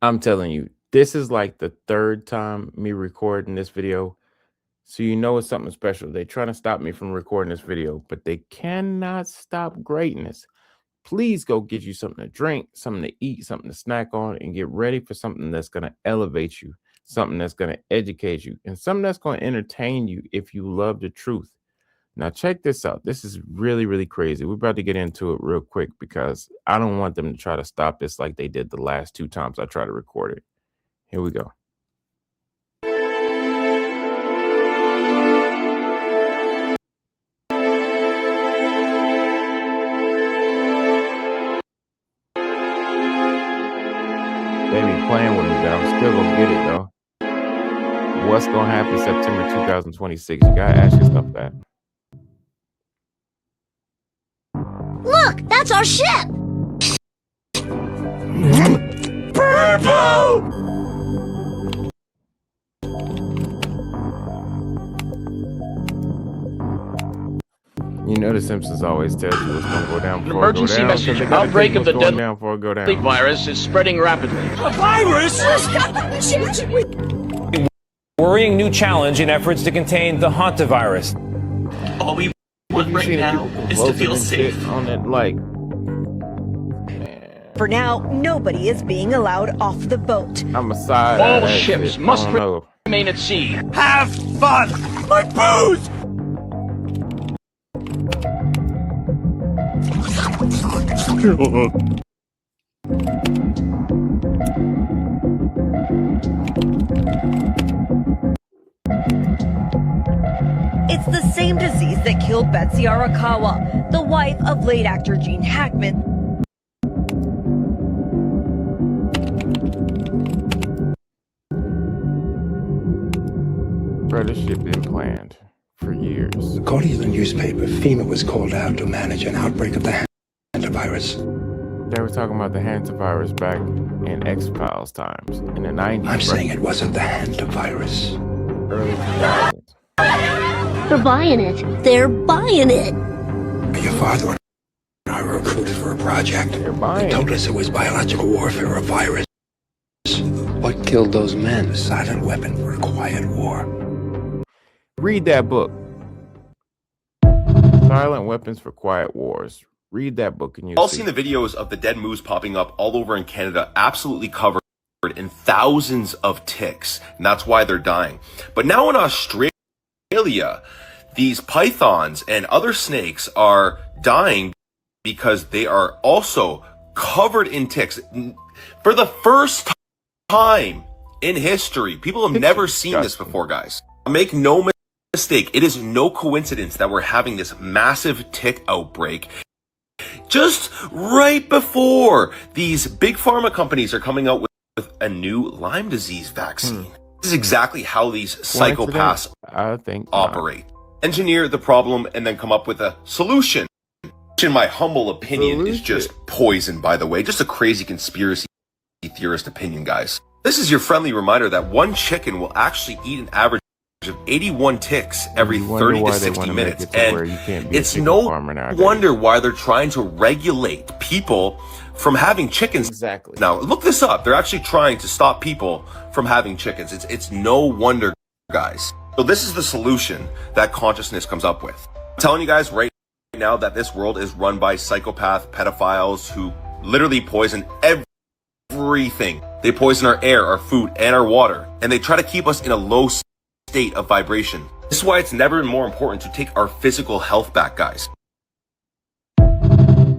I'm telling you, this is like the third time me recording this video. So you know it's something special. They're trying to stop me from recording this video, but they cannot stop greatness. Please go get you something to drink, something to eat, something to snack on, and get ready for something that's going to elevate you, something that's going to educate you, and something that's going to entertain you if you love the truth. Now, check this out. This is really, really crazy. We're about to get into it real quick because I don't want them to try to stop this like they did the last 2 times I tried to record it. Here we go. They be playing with me, but I'm still gonna get it though. What's gonna happen September 2026? You gotta ask yourself that. Look, that's our ship! Purple! You know the Simpsons always tells you what's gonna go down before it go Emergency down. message. They gotta Outbreak tell of you the what's going deadly down before it go down. virus is spreading rapidly. A virus? Worrying new challenge in efforts to contain the hantavirus. All we want right now is to feel safe. On it, like, For now, nobody is being allowed off the boat. I'm a side. All ships must I don't know. remain at sea. Have fun! My booze! It's the same disease that killed Betsy Arakawa, the wife of late actor Gene Hackman. Bro, this shit been planned for years. According to the newspaper, FEMA was called out to manage an outbreak of the hantavirus. They were talking about the hantavirus back in X-Files times in the 90s. I'm saying it wasn't the hantavirus. Early 2000s. They're buying it. They're buying it. Your father and I were recruited for a project. They're buying They told us it was biological warfare, a virus. What killed those men? A silent weapon for a quiet war. Read that book. Silent Weapons for Quiet Wars. Read that book and you'll All see. seen the videos of the dead moose popping up all over in Canada, absolutely covered in thousands of ticks, and that's why they're dying. But now in Australia, these pythons and other snakes are dying because they are also covered in ticks. For the first time in history, people have never seen this before, guys. Make no mistake, it is no coincidence that we're having this massive tick outbreak just right before these big pharma companies are coming out with a new Lyme disease vaccine. This is exactly how these psychopaths I think operate. Engineer the problem and then come up with a solution. Which in my humble opinion is just poison, by the way. Just a crazy conspiracy theorist opinion, guys. This is your friendly reminder that one chicken will actually eat an average of 81 ticks every 30 to 60 minutes. And it's no wonder why they're trying to regulate people from having chickens. Exactly. Now, look this up. They're actually trying to stop people from having chickens. It's no wonder, guys. So this is the solution that consciousness comes up with. I'm telling you guys right now that this world is run by psychopath pedophiles who literally poison everything. They poison our air, our food, and our water. And they try to keep us in a low state of vibration. This is why it's never been more important to take our physical health back, guys.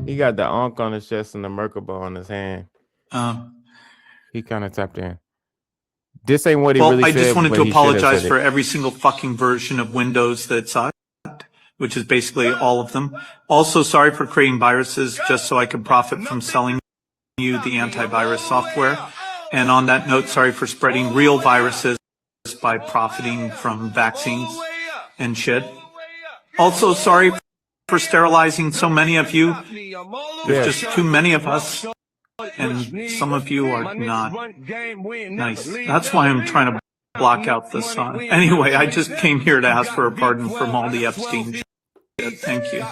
He got the Ankh on his chest and the Merkaba on his hand. He kind of tapped in. This ain't what he really said. I just wanted but to he should have apologize said for it. every single fucking version of Windows that's out, which is basically all of them. Also, sorry for creating viruses just so I could profit from selling you the antivirus software. And on that note, sorry for spreading real viruses by profiting from vaccines and shit. Also, sorry for sterilizing so many of you. There's just too many of us. And some of you are not nice. That's why I'm trying to block out the sun. Anyway, I just came here to ask for a pardon from all the Epstein shit. Thank you.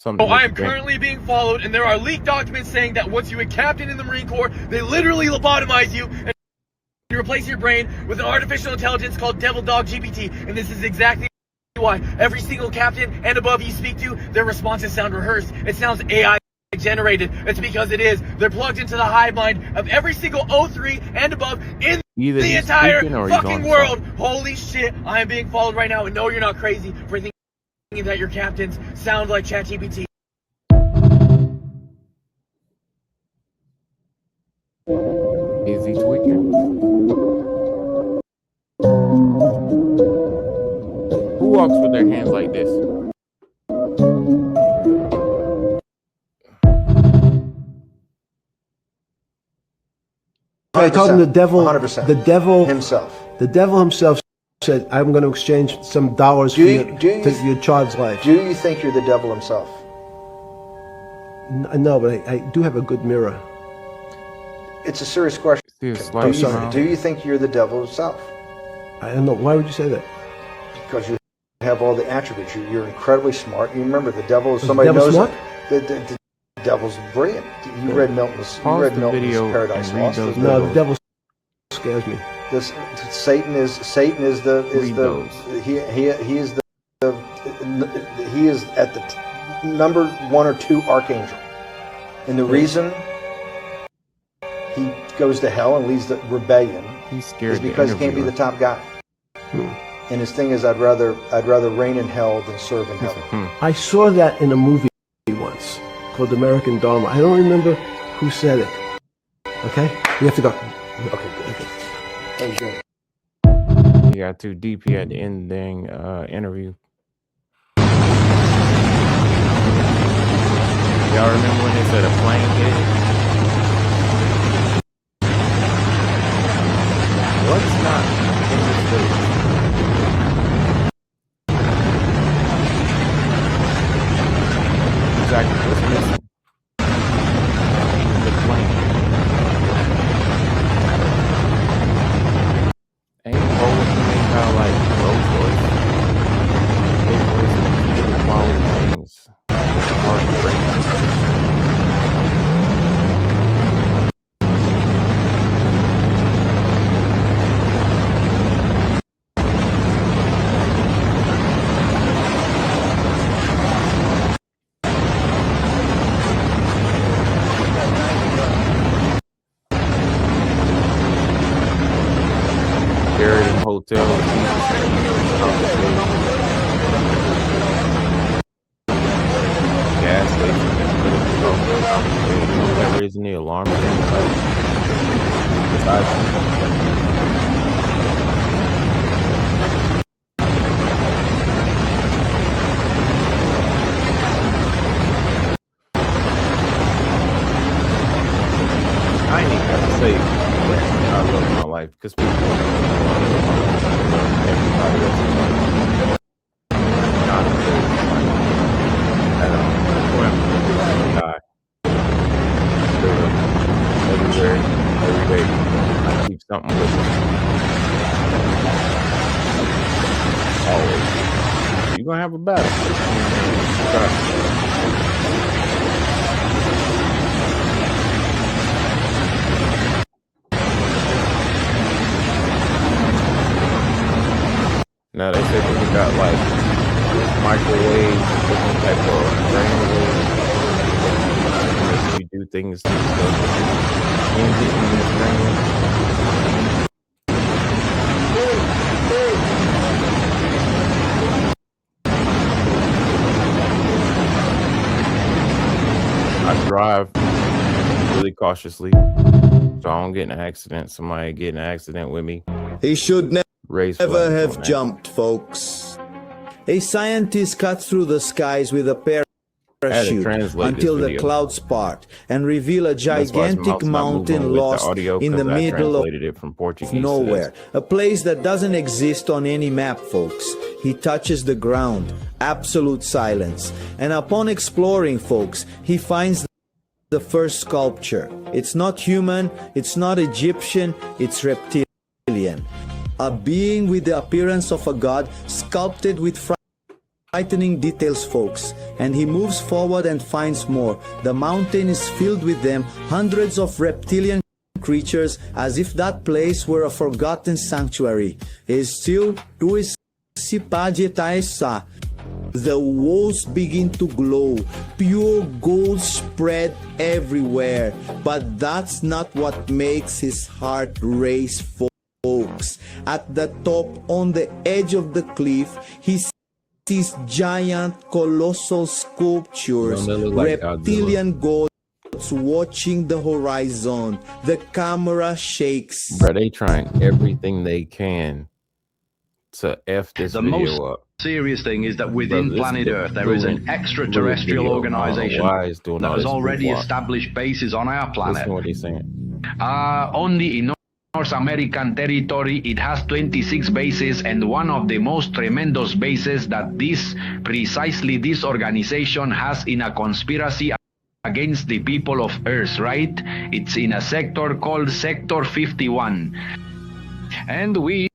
something. I am currently being followed, and there are leaked documents saying that once you get captain in the Marine Corps, they literally lobotomize you and replace your brain with an artificial intelligence called Devil Dog GPT. And this is exactly why every single captain and above you speak to, their responses sound rehearsed. It sounds AI generated. It's because it is. They're plugged into the hive mind of every single 03 and above in the entire fucking world. Holy shit, I am being followed right now, and no, you're not crazy for thinking that your captains sound like ChatGPT. Is he tweaking? Who walks with their hands like this? I told him the devil 100%. The devil himself said, I'm going to exchange some dollars for your child's life. Do you think you're the devil himself? No, but I do have a good mirror. It's a serious question. Do you think you're the devil himself? I don't know. Why would you say that? Because you have all the attributes. You're incredibly smart. You remember, the devil is somebody the devil knows smart? the devil's brilliant. You read Milton's Paradise Lost. No, the devil scares me. Satan is the at the number 1 or 2 archangel, and the reason he goes to hell and leads the rebellion is because he can't be the top guy. And his thing is, I'd rather reign in hell than serve in heaven. I saw that in a movie once called American Dharma. I don't remember who said it. Okay, you have to go. Okay, good. Thank you. He got too deep. He had to end the interview. Y'all remember when they said a plane hit? What's not in this video? Exactly what's missing? The plane. Ain't Rolls kind of like Rolls Royce? Rolls Royce is the quality things. Hard to break. Hotel. Gas station. Whatever is in the alarm. I ain't even gotta say I love my life because people everybody else is not at all. Die. Everywhere, every day. I keep something with me. Always. You're gonna have a battle. Now they say that we got like microwaves, different type of brainwaves. You do things to stuff. I drive really cautiously, so I don't get in an accident. Somebody get in an accident with me. He should never have jumped, folks. A scientist cut through the skies with a parachute until the clouds part and reveal a gigantic mountain lost in the middle of nowhere. A place that doesn't exist on any map, folks. He touches the ground, absolute silence. And upon exploring, folks, he finds the first sculpture. It's not human, it's not Egyptian, it's reptilian. A being with the appearance of a god, sculpted with frightening details, folks. And he moves forward and finds more. The mountain is filled with them, hundreds of reptilian creatures, as if that place were a forgotten sanctuary. Still, the walls begin to glow. Pure gold spread everywhere. But that's not what makes his heart race, folks. At the top, on the edge of the cliff, he sees giant, colossal sculptures, reptilian gods watching the horizon. The camera shakes. Bro, they trying everything they can to F this video up. Serious thing is that within planet Earth there is an extraterrestrial organization that has already established bases on our planet. Listen to what he's saying. Only in North American territory it has 26 bases, and one of the most tremendous bases that precisely this organization has in a conspiracy against the people of Earth, right? It's in a sector called Sector 51. And we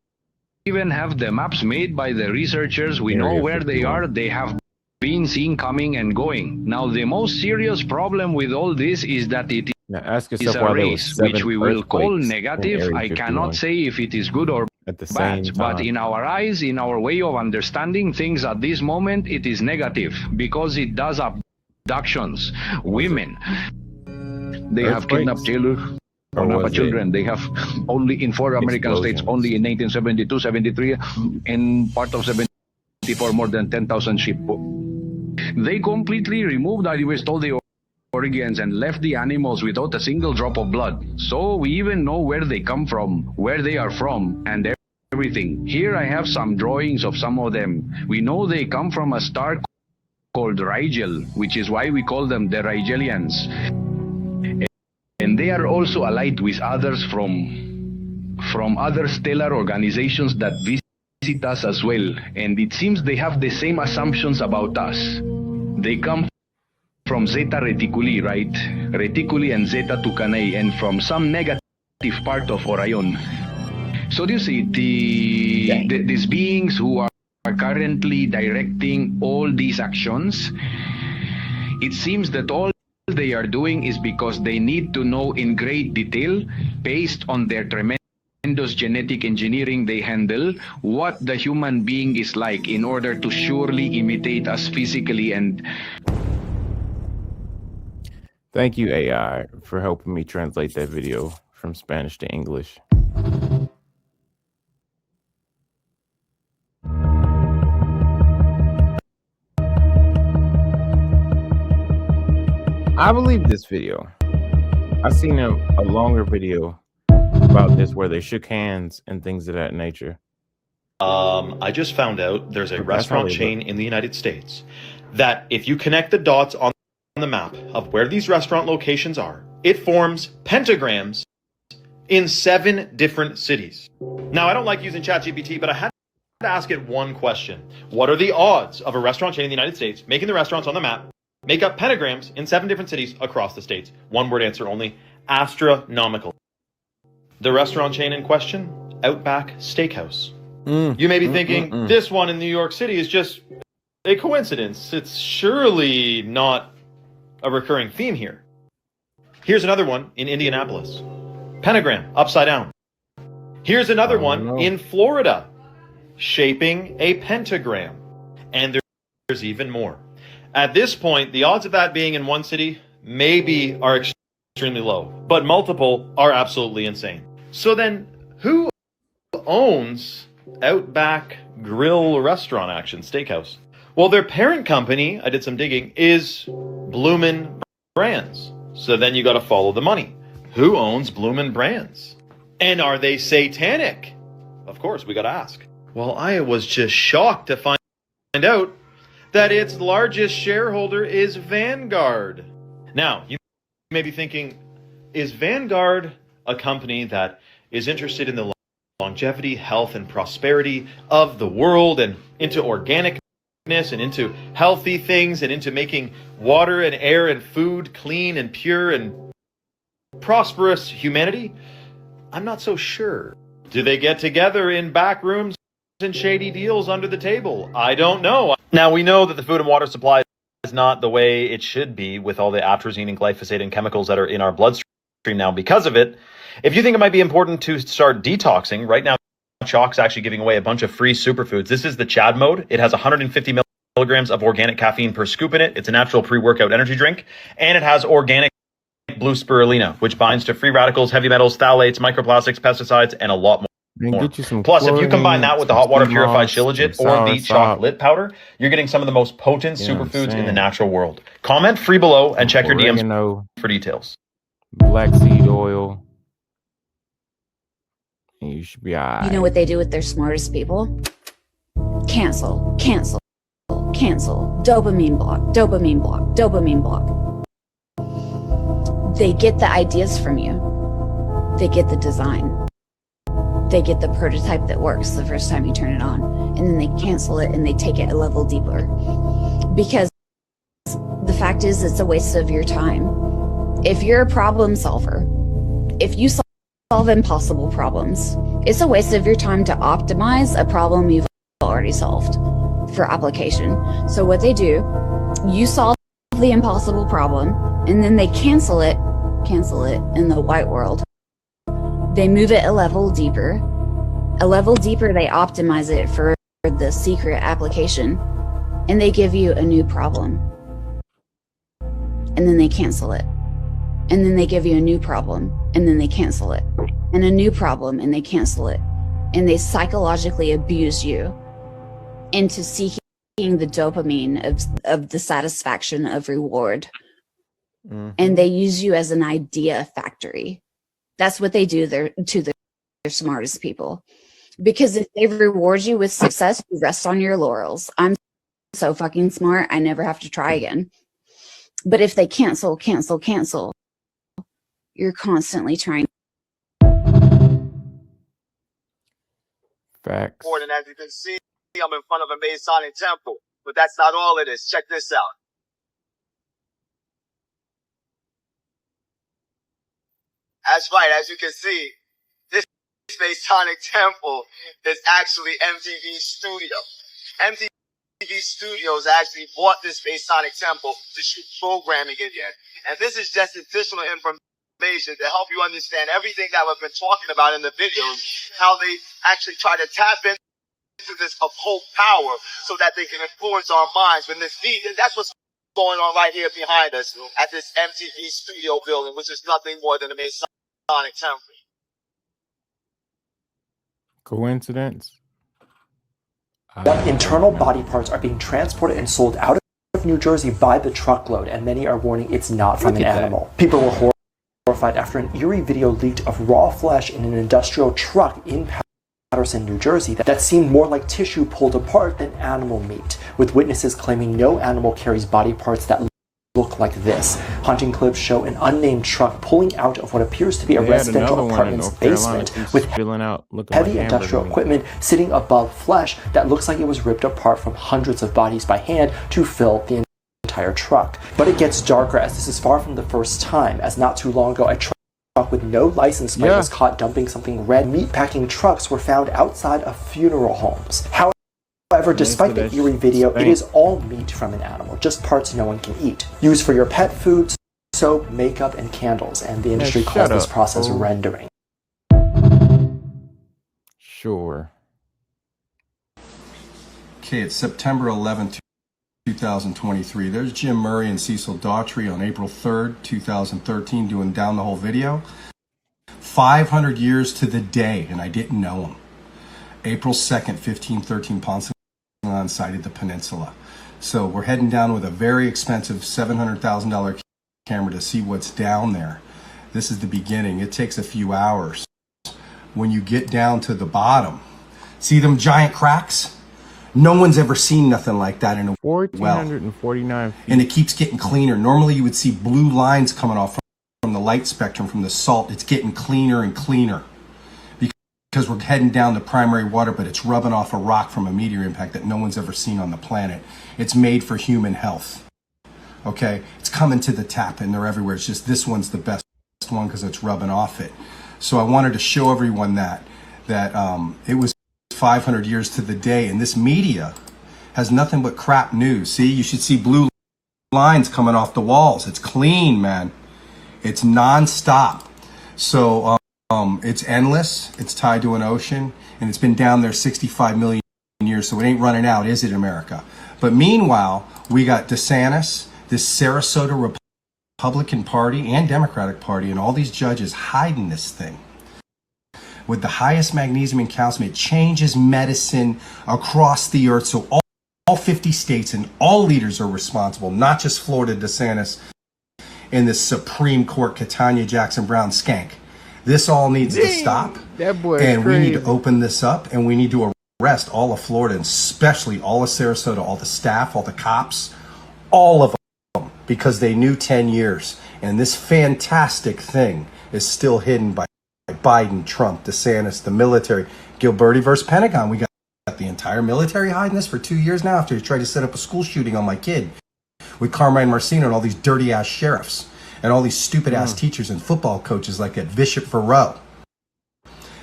even have the maps made by the researchers. We know where they are. They have been seen coming and going. Now, the most serious problem with all this is that it is a race, which we will call negative. I cannot say if it is good or bad, but in our eyes, in our way of understanding things at this moment, it is negative because it does abductions, women. They have kidnapped children. Children. They have only in 4 American states, only in 1972, 73, in part of 74, more than 10,000 sheep. They completely removed, I was told, the organs and left the animals without a single drop of blood. So we even know where they come from, where they are from, and everything. Here I have some drawings of some of them. We know they come from a star called Rigel, which is why we call them the Rigelians. And they are also allied with others from other stellar organizations that visit us as well. And it seems they have the same assumptions about us. They come from Zeta Reticuli, right? Reticuli and Zeta Tucanae, and from some negative part of Orion. So do you see, these beings who are currently directing all these actions, it seems that all they are doing is because they need to know in great detail, based on their tremendous genetic engineering they handle, what the human being is like in order to surely imitate us physically. And thank you, AI, for helping me translate that video from Spanish to English. I believe this video. I've seen a longer video about this where they shook hands and things of that nature. I just found out there's a restaurant chain in the United States that if you connect the dots on the map of where these restaurant locations are, it forms pentagrams in 7 different cities. Now, I don't like using ChatGPT, but I had to ask it one question. What are the odds of a restaurant chain in the United States making the restaurants on the map make up pentagrams in 7 different cities across the states? One word answer only: astronomical. The restaurant chain in question, Outback Steakhouse. You may be thinking, this one in New York City is just a coincidence. It's surely not a recurring theme here. Here's another one in Indianapolis. Pentagram, upside down. Here's another one in Florida, shaping a pentagram. And there's even more. At this point, the odds of that being in one city maybe are extremely low, but multiple are absolutely insane. So then, who owns Outback Grill Restaurant Action Steakhouse? Well, their parent company, I did some digging, is Bloomin' Brands. So then you got to follow the money. Who owns Bloomin' Brands? And are they satanic? Of course, we got to ask. Well, I was just shocked to find out that its largest shareholder is Vanguard. Now, you may be thinking, is Vanguard a company that is interested in the longevity, health, and prosperity of the world, and into organicness, and into healthy things, and into making water and air and food clean and pure and prosperous humanity? I'm not so sure. Do they get together in back rooms and shady deals under the table. I don't know. Now, we know that the food and water supply is not the way it should be with all the atrazine and glyphosate and chemicals that are in our bloodstream now because of it. If you think it might be important to start detoxing, right now, Chalk's actually giving away a bunch of free superfoods. This is the Chad mode. It has 150 milligrams of organic caffeine per scoop in it. It's a natural pre-workout energy drink, and it has organic blue spirulina, which binds to free radicals, heavy metals, phthalates, microplastics, pesticides, and a lot more. Get you some Plus, if you combine that with the hot water sea purified moss, shilajit some or the soursop. chalk lit powder, you're getting some of the most potent You know what I'm superfoods in the saying? natural world. Comment free below and check your DMs Oregano, for details. black seed oil, and you should be alright. You know what they do with their smartest people? Cancel, cancel, cancel, dopamine block, dopamine block, dopamine block. They get the ideas from you. They get the design. They get the prototype that works the first time you turn it on, and then they cancel it and they take it a level deeper. Because the fact is, it's a waste of your time. If you're a problem solver, if you solve impossible problems, it's a waste of your time to optimize a problem you've already solved for application. So what they do, you solve the impossible problem, and then they cancel it in the white world. They move it a level deeper. They optimize it for the secret application, and they give you a new problem. And then they cancel it. And then they give you a new problem, and then they cancel it. And a new problem, and they cancel it. And they psychologically abuse you into seeking the dopamine of the satisfaction of reward. And they use you as an idea factory. That's what they do to their smartest people. Because if they reward you with success, you rest on your laurels. I'm so fucking smart, I never have to try again. But if they cancel, you're constantly trying. Facts. And as you can see, I'm in front of a Masonic temple. But that's not all it is. Check this out. That's right, as you can see, this Masonic temple is actually MTV Studio. MTV Studios actually bought this Masonic temple to shoot programming in here. And this is just additional information to help you understand everything that we've been talking about in the videos, how they actually try to tap into this occult power so that they can influence our minds. When this that's what's going on right here behind us at this MTV Studio building, which is nothing more than a Masonic temple. Coincidence? Internal body parts are being transported and sold out of New Jersey by the truckload, and many are warning it's not from an animal. People were horrified after an eerie video leaked of raw flesh in an industrial truck in Patterson, New Jersey, that seemed more like tissue pulled apart than animal meat, with witnesses claiming no animal carries body parts that look like this. Hunting clips show an unnamed truck pulling out of what appears to be a residential apartment's basement with heavy industrial equipment sitting above flesh that looks like it was ripped apart from hundreds of bodies by hand to fill the entire truck. But it gets darker, as this is far from the first time, as not too long ago a truck with no license plate was caught dumping something red. Meatpacking trucks were found outside of funeral homes. However, despite the eerie video, it is all meat from an animal, just parts no one can eat. Used for your pet food, soap, makeup, and candles, and the industry calls this process rendering. Sure. Okay, it's September 11th, 2023. There's Jim Murray and Cecil Daughtry on April 3rd, 2013, doing Down the Hole video. 500 years to the day, and I didn't know them. April 2nd, 1513, Ponce sighted the peninsula. So we're heading down with a very expensive $700,000 camera to see what's down there. This is the beginning. It takes a few hours. When you get down to the bottom, see them giant cracks? No one's ever seen nothing like that in a well. 1,449 feet. And it keeps getting cleaner. Normally you would see blue lines coming off from the light spectrum from the salt. It's getting cleaner and cleaner, because we're heading down to primary water, but it's rubbing off a rock from a meteor impact that no one's ever seen on the planet. It's made for human health. Okay? It's coming to the tap, and they're everywhere. It's just this one's the best one because it's rubbing off it. So I wanted to show everyone that it was 500 years to the day, and this media has nothing but crap news. See, you should see blue lines coming off the walls. It's clean, man. It's nonstop. So it's endless. It's tied to an ocean, and it's been down there 65 million years. So it ain't running out, is it, America? But meanwhile, we got DeSantis, this Sarasota Republican Party and Democratic Party, and all these judges hiding this thing. With the highest magnesium in calcium, it changes medicine across the earth. So all 50 states and all leaders are responsible, not just Florida DeSantis and the Supreme Court Katanya Jackson Brown skank. This all needs to stop. That boy and crazy. We need to open this up, and we need to arrest all of Florida, and especially all of Sarasota, all the staff, all the cops, all of them, because they knew 10 years. And this fantastic thing is still hidden by Biden, Trump, DeSantis, the military. Gilberti versus Pentagon. We got the entire military hiding this for 2 years now after he tried to set up a school shooting on my kid with Carmine Marcino and all these dirty ass sheriffs and all these stupid ass teachers and football coaches like at Bishop Verreau.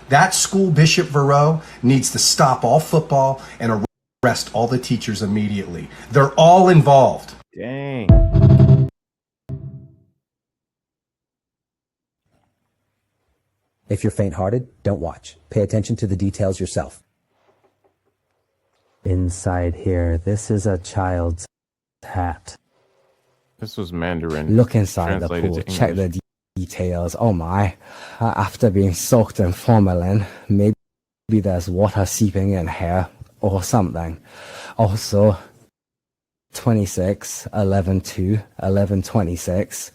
That school, Bishop Verreau, needs to stop all football and arrest all the teachers immediately. They're all involved. Dang. If you're faint-hearted, don't watch. Pay attention to the details yourself. Inside here, this is a child's hat. This was Mandarin. Look inside the pool. Check the details. Oh my. After being soaked in formalin, maybe there's water seeping in here or something. Also, 26, 11-2, 11-26.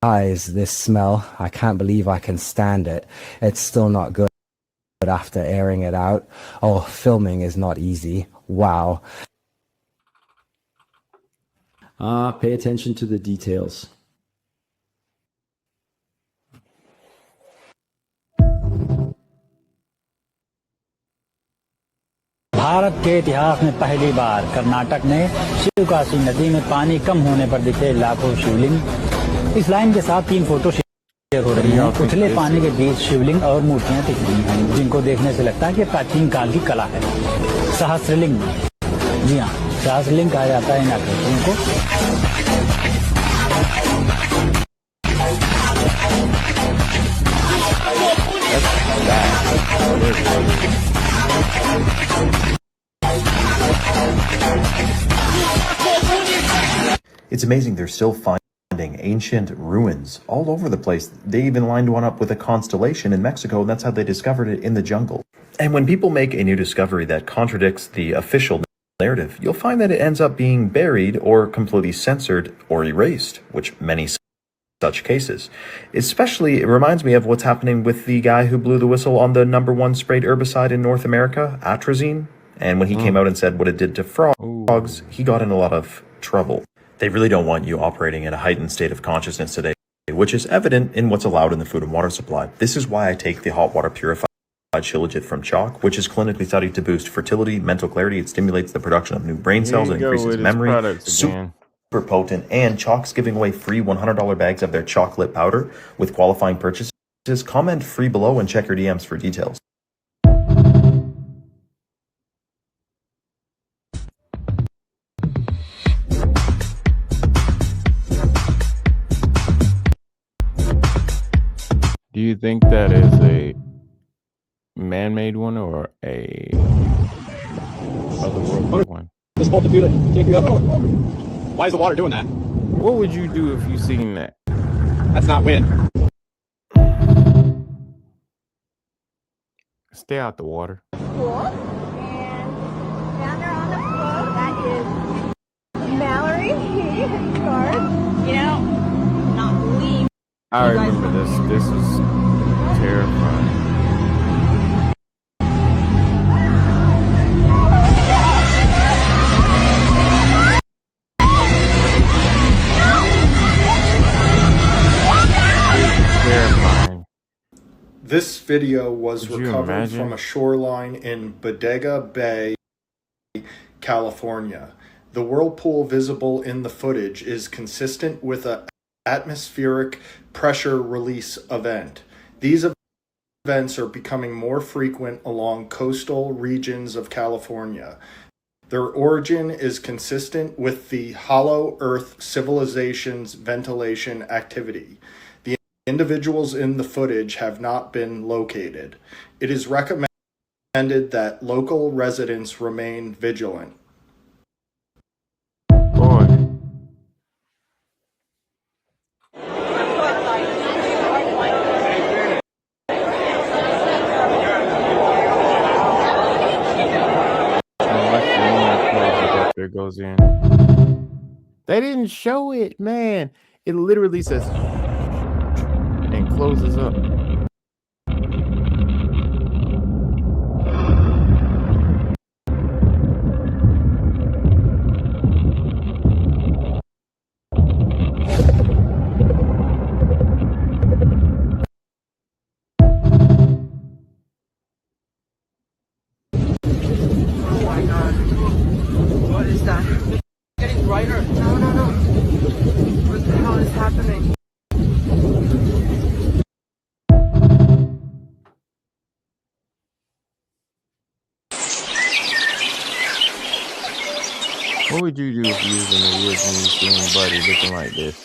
Guys, this smell, I can't believe I can stand it. It's still not good after airing it out. Oh, filming is not easy. Wow. Pay attention to the details. Bharat के इतिहास में पहली बार कर्नाटक में शिवकाशी नदी में पानी कम होने पर दिखे लाखों शिवलिंग। इस लाइन के साथ 3 फोटो शेयर हो रही हैं। उथले पानी के बीच शिवलिंग और मूर्तियां दिख रही हैं, जिनको देखने से लगता है कि प्राचीन काल की कला है। सहस्रलिंग, जी हाँ, सहस्रलिंग कहा जाता है इन आकृतियों को। It's amazing they're still finding ancient ruins all over the place. They even lined one up with a constellation in Mexico, and that's how they discovered it in the jungle. And when people make a new discovery that contradicts the official narrative, you'll find that it ends up being buried or completely censored or erased, which many such cases. Especially, it reminds me of what's happening with the guy who blew the whistle on the #1 sprayed herbicide in North America, atrazine. And when he came out and said what it did to frogs, he got in a lot of trouble. They really don't want you operating in a heightened state of consciousness today, which is evident in what's allowed in the food and water supply. This is why I take the hot water purified shilajit from chalk, which is clinically studied to boost fertility, mental clarity. It stimulates the production of new brain cells and increases memory. Super potent, and chalk's giving away free $100 bags of their chocolate powder with qualifying purchases. Comment free below and check your DMs for details. Do you think that is a man-made one or a otherworldly one? This bolt computer, take you up. Why is the water doing that? What would you do if you seen that? That's not wind. Stay out the water. Cool. And down there on the float, that is Mallory. You know, not believe. I remember this. This is terrifying. This video was recovered from a shoreline in Bodega Bay, California. The whirlpool visible in the footage is consistent with an atmospheric pressure release event. These events are becoming more frequent along coastal regions of California. Their origin is consistent with the Hollow Earth civilization's ventilation activity. The individuals in the footage have not been located. It is recommended that local residents remain vigilant. There goes in. They didn't show it, man. It literally says and closes up. Oh my god. What is that? It's getting brighter. No. What the hell is happening? What would you do if you was in the woods and you seen Buddy looking like this?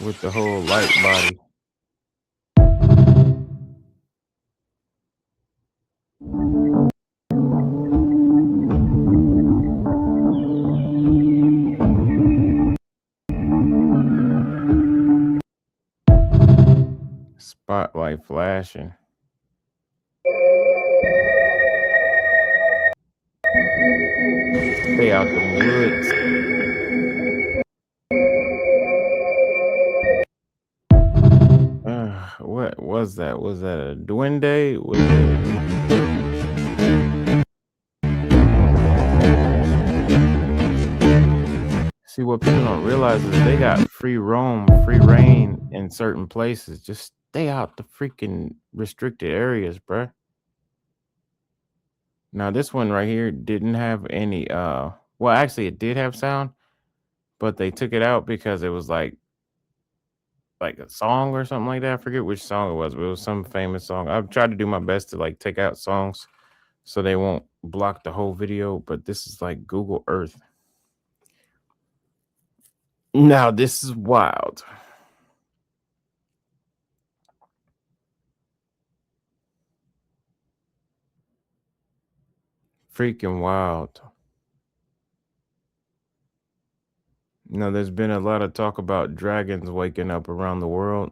With the whole light body. Spotlight flashing. Stay out the woods. What was that? Was that a duende? Was it... See, what people don't realize is they got free roam, free reign in certain places. Just stay out the freaking restricted areas, bruh. Now, this one right here didn't have any, well, actually, it did have sound, but they took it out because it was like a song or something like that. I forget which song it was, but it was some famous song. I've tried to do my best to like take out songs so they won't block the whole video, but this is like Google Earth. Now, this is wild. Freaking wild. Now, there's been a lot of talk about dragons waking up around the world.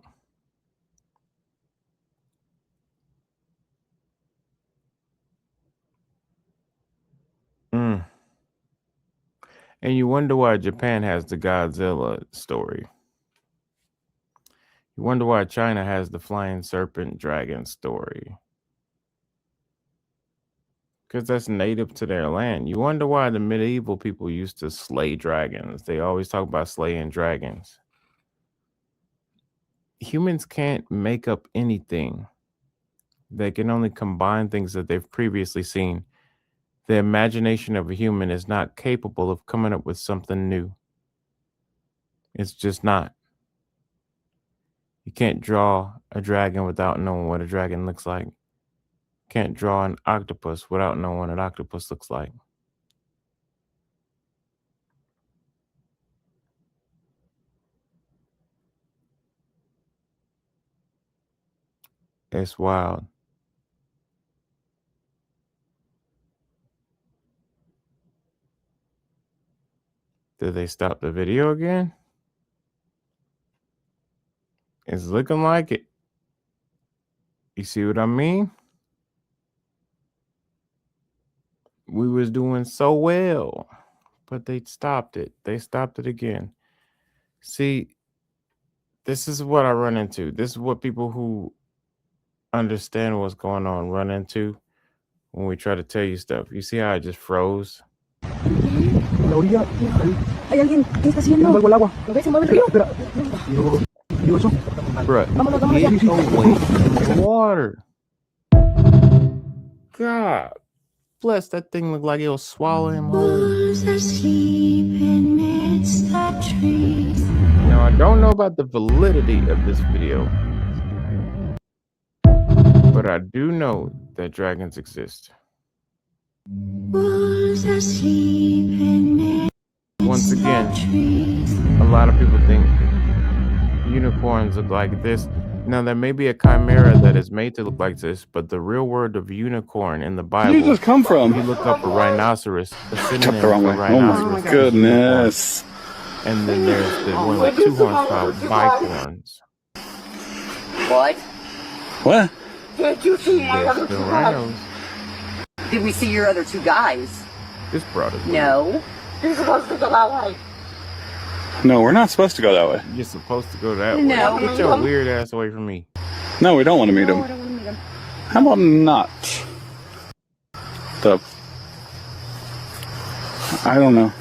And you wonder why Japan has the Godzilla story. You wonder why China has the flying serpent dragon story. Because that's native to their land. You wonder why the medieval people used to slay dragons. They always talk about slaying dragons. Humans can't make up anything. They can only combine things that they've previously seen. The imagination of a human is not capable of coming up with something new. It's just not. You can't draw a dragon without knowing what a dragon looks like. Can't draw an octopus without knowing what an octopus looks like. It's wild. Did they stop the video again? It's looking like it. You see what I mean? We was doing so well, but they stopped it. They stopped it again. See, this is what I run into. This is what people who understand what's going on run into when we try to tell you stuff. You see how I just froze? La orilla. Hay alguien. ¿Qué está haciendo? Muevo el agua. ¿Lo ves? Se mueve el río. Espera. Digo eso. Bruh. Vámonos ya. Water. God bless, that thing looked like it was swallowing him whole. You know, Now, I don't know about the validity of this video, but I do know that dragons exist. Once again, a lot of people think unicorns look like this. Now, there may be a chimera that is made to look like this, but the real word of unicorn in the Bible, Where did you just come from? if you look up a rhinoceros, a synonym the wrong for way. rhinoceros. Oh my goodness. And then there's the one with 2 horns called bicorns. What? What? Did you see my There's other the 2 rhinos. guys? Did we see your other 2 guys? This brought us. No. You're supposed to go that way. No, we're not supposed to go that way. You're supposed to go that No. way. Get your weird ass away from me. No, we don't want to meet him. I don't want to meet him. How about not? I don't know.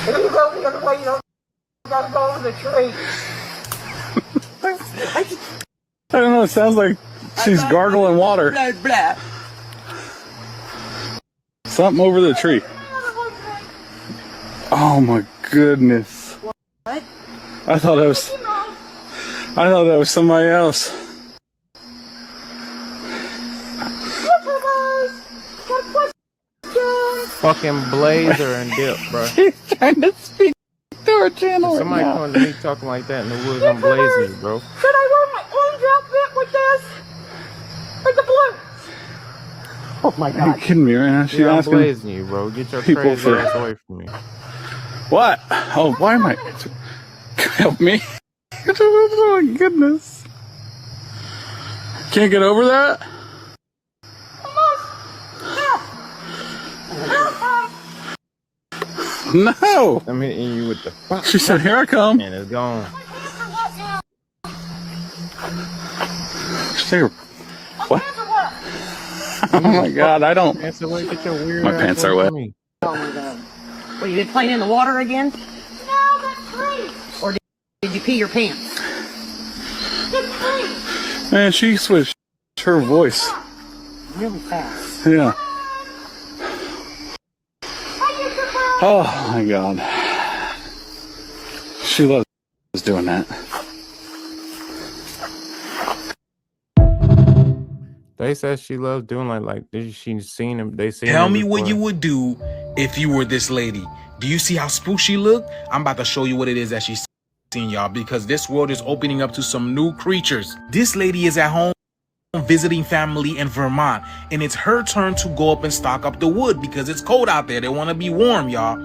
If you go the other way, you don't gotta go over the tree. I don't know. It sounds like she's gargling water. Blah, blah. Something over the tree. Oh my goodness. What? I thought that was somebody else. Fucking blazer and dip, bro. She's trying to speak to her channel. Somebody right coming to me talking like that in the woods, I'm blazing you, bro. Should I wear my orange outfit with this? Or the blue? Oh my Are you god. kidding me right now? She's I'm asking blazing you, bro. Get your people crazy for- ass away from me. What? Oh, why am I? Help me. Oh my goodness. Can't get over that? No. I'm hitting you with the fuck. She said, here I come. And it's gone. She said, what? Oh my god, I don't. Pants away, get your weird My ass pants are away wet. from me. Oh my god. What, you been playing in the water again? No, that's free. Or did you pee your pants? It's free. Man, she switched her voice. Really fast. Yeah. Oh my god. She loves doing that. They said she loves doing like did she seen him? They seen Tell him me what before. you would do if you were this lady. Do you see how spooked she looked? I'm about to show you what it is that she's seen, y'all, because this world is opening up to some new creatures. This lady is at home visiting family in Vermont, and it's her turn to go up and stock up the wood because it's cold out there. They want to be warm, y'all.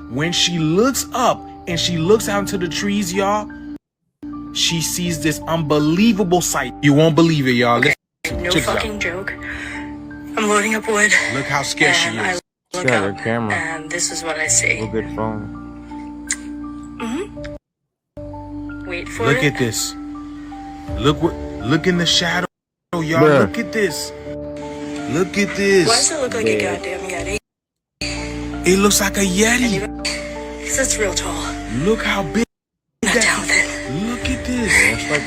When she looks up and she looks out into the trees, y'all, she sees this unbelievable sight. You won't believe it, y'all. Okay, Listen, no check this out. fucking joke. I'm loading up wood. Look how scared she and is. I look Got up, her camera. and this is what I see. Real good phone. Wait for Look it. at this. Look in the shadow, y'all. Bruh. Look at this. Look at this. Why does it look like a goddamn Yeti? It looks like a Yeti. Because it's real tall. Look how big Not that down then. Look at this. It's like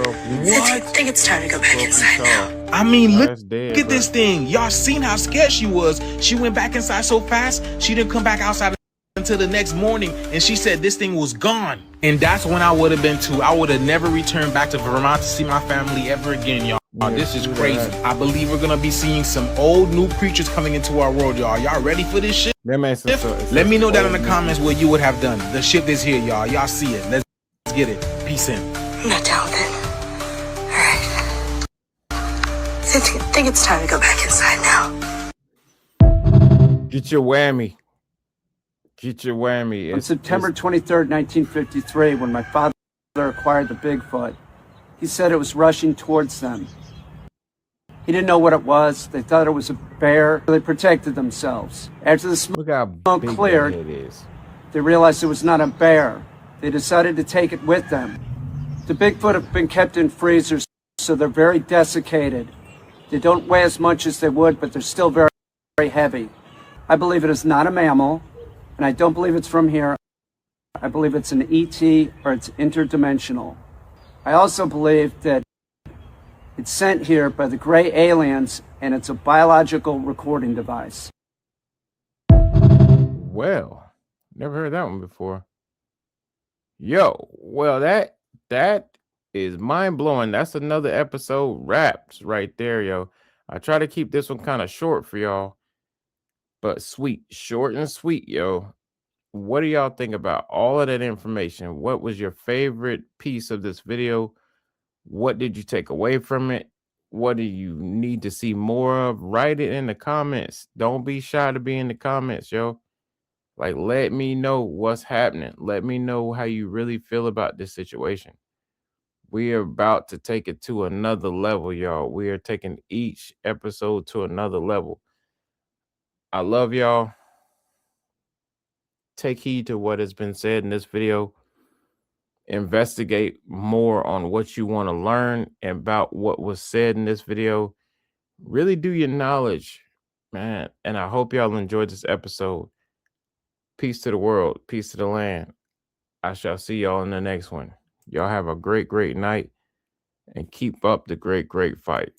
12 feet. I think it's time to go back 12 feet inside tall. now. I mean, look That's dead, at bro. this thing. Y'all seen how scared she was. She went back inside so fast, she didn't come back outside until the next morning, and she said this thing was gone. And that's when I would have been too. I would have never returned back to Vermont to see my family ever again, y'all. Yeah, This is true crazy. that. I believe we're gonna be seeing some old new creatures coming into our world, y'all. Y'all ready for this shit? That makes sense. Let me know down in the comments what you would have done. The ship is here, y'all. Y'all see it. Let's get it. Peace in. I'm not down then. Alright. I think it's time to go back inside now. Get your whammy. Get your whammy. On September 23rd, 1953, when my father acquired the Bigfoot, he said it was rushing towards them. He didn't know what it was. They thought it was a bear. They protected themselves. After the smoke cleared, they realized it was not a bear. They decided to take it with them. The Bigfoot have been kept in freezers, so they're very desiccated. They don't weigh as much as they would, but they're still very, very heavy. I believe it is not a mammal, and I don't believe it's from here. I believe it's an ET or it's interdimensional. I also believe that it's sent here by the gray aliens, and it's a biological recording device. Well, never heard that one before. Yo, well, that is mind-blowing. That's another episode wraps right there, yo. I try to keep this one kind of short for y'all, but sweet, short and sweet, yo. What do y'all think about all of that information? What was your favorite piece of this video? What did you take away from it? What do you need to see more of? Write it in the comments. Don't be shy to be in the comments, yo. Like, let me know what's happening. Let me know how you really feel about this situation. We are about to take it to another level, y'all. We are taking each episode to another level. I love y'all. Take heed to what has been said in this video. Investigate more on what you want to learn about what was said in this video. Really do your knowledge, man. And I hope y'all enjoyed this episode. Peace to the world. Peace to the land. I shall see y'all in the next one. Y'all have a great, great night and keep up the great, great fight.